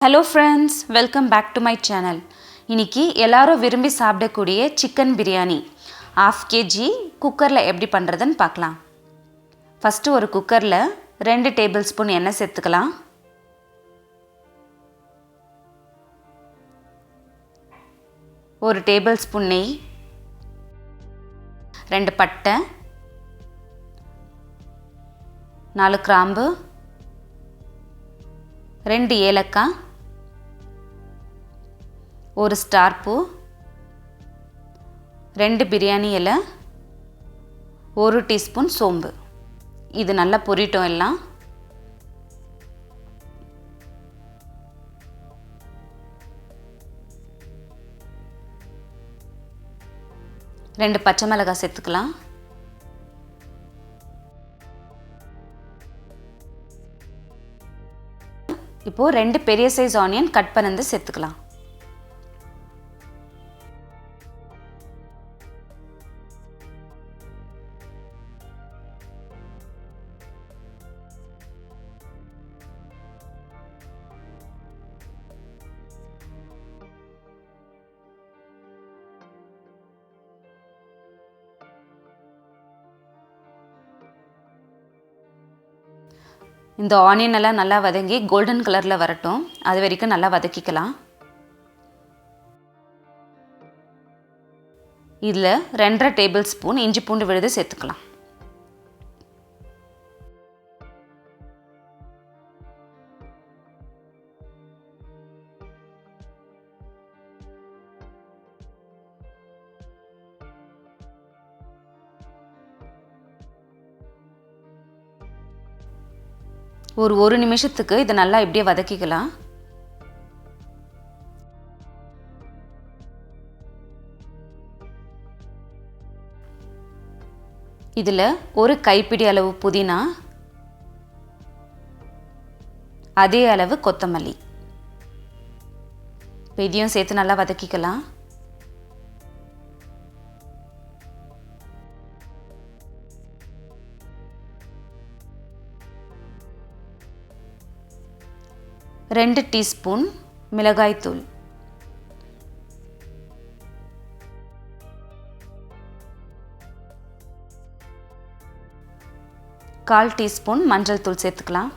Hello friends, welcome back to my channel. இன்னைக்கு எல்லாரும் விரும்பி சாப்பிடக்கூடிய chicken biryani 1/2 kg குக்கர்ல எப்படி பண்றதுன்னு பார்க்கலாம். ஃபர்ஸ்ட் ஒரு குக்கர்ல 2 டேபிள்ஸ்பூன் எண்ணெய் சேர்த்துக்கலாம். ஒரு டேபிள்ஸ்பூன் நெய், 2 பட்டை, 4 கிராம்பு, 2 ஏலக்காய், ஒரு ஸ்டார் பூ, 2 பிரியாணி இலை, 1 டீஸ்பூன் சோம்பு. இது நல்லா பொரிட்டோம் எல்லாம். ரெண்டு பச்சை மிளகாய் சேர்த்துக்கலாம். இப்போ 2 பெரிய சைஸ் ஆனியன் கட் பண்ணி சேர்த்துக்கலாம். இந்த ஆனியன் எல்லாம் நல்லா வதங்கி கோல்டன் கலர்ல வரட்டும். அது வரைக்கும் நல்லா வதக்கிக்கலாம். இதுல 2.5 டேபிள்ஸ்பூன் இஞ்சி பூண்டு விழுது சேர்த்துக்கலாம். ஒரு நிமிஷத்துக்கு இதை நல்லா இப்படியே வதக்கிக்கலாம். இதில் ஒரு கைப்பிடி அளவு புதினா, அதே அளவு கொத்தமல்லி, இதையும் சேர்த்து நல்லா வதக்கிக்கலாம். ரெண்டு டீஸ்பூன் மிளகாய் தூள், 1/4 டீஸ்பூன் மஞ்சள் தூள் சேர்த்துக்கலாம்.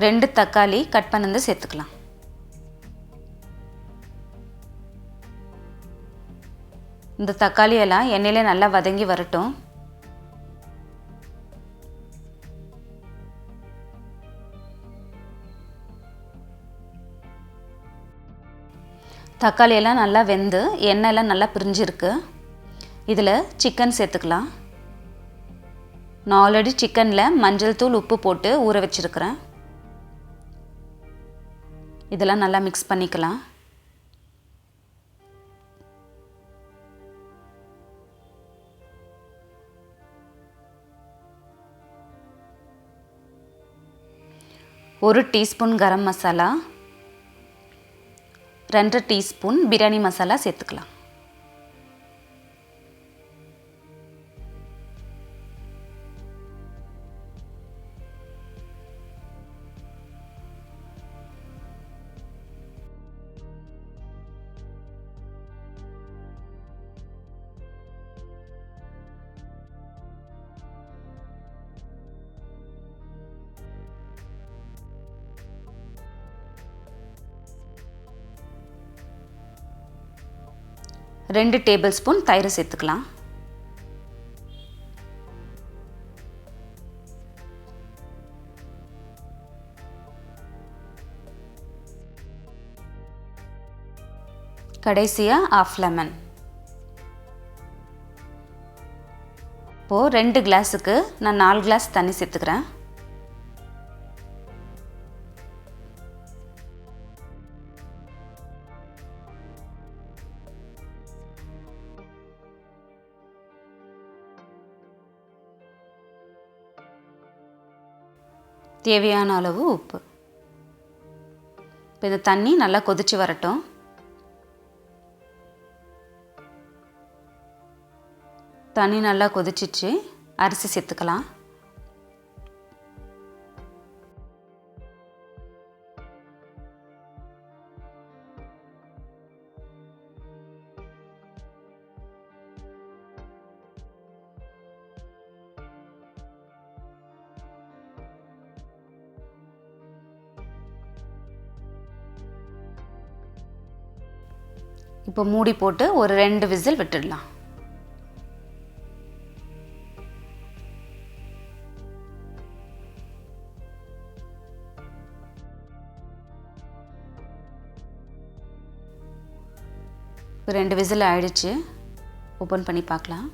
ரெண்டு தக்காளி கட் பண்ணி சேர்த்துக்கலாம். இந்த தக்காளி எல்லாம் எண்ணெயில நல்லா வதங்கி வரட்டும். தக்காளி எல்லாம் நல்லா வெந்து எண்ணெய் எல்லாம் நல்லா பிரிஞ்சிருக்கு. இதில் சிக்கன் சேர்த்துக்கலாம். நான் ஆல்ரெடி சிக்கனில் மஞ்சள் தூள் உப்பு போட்டு ஊற வச்சிருக்கிறேன். இதெல்லாம் நல்லா மிக்ஸ் பண்ணிக்கலாம். ஒரு டீஸ்பூன் கரம் மசாலா, 2 டீஸ்பூன் பிரியாணி மசாலா சேர்த்துக்கலாம். ரெண்டு டேபிள்ஸ்பூன் தயிர் சேர்த்துக்கலாம். கடைசியா 1/2 லெமன். இப்போ 2 கிளாஸுக்கு நான் 4 கிளாஸ் தண்ணி சேர்த்துக்கிறேன். தேவையான அளவு உப்பு. இப்போ இந்த தண்ணி நல்லா கொதிச்சு வரட்டும். தண்ணி நல்லா கொதிச்சிச்சு. அரிசி சேர்த்துக்கலாம். இப்போ மூடி போட்டு ஒரு 2 விசில் விட்டுடலாம். இப்போ 2 விசில் ஆயிடுச்சு. ஓப்பன் பண்ணி பார்க்கலாம்.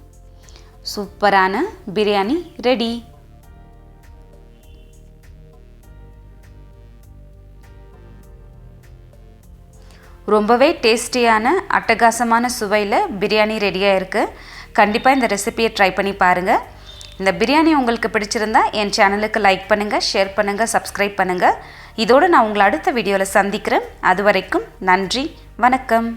சூப்பரான பிரியாணி ரெடி. ரொம்பவே டேஸ்டியான அட்டகாசமான சுவையில் பிரியாணி ரெடியாக இருக்குது. கண்டிப்பாக இந்த ரெசிபியை ட்ரை பண்ணி பாருங்கள். இந்த பிரியாணி உங்களுக்கு பிடிச்சிருந்தா என் சேனலுக்கு லைக் பண்ணுங்கள், ஷேர் பண்ணுங்கள், சப்ஸ்கிரைப் பண்ணுங்கள். இதோடு நான் உங்களை அடுத்த வீடியோவில் சந்திக்கிறேன். அது வரைக்கும் நன்றி, வணக்கம்.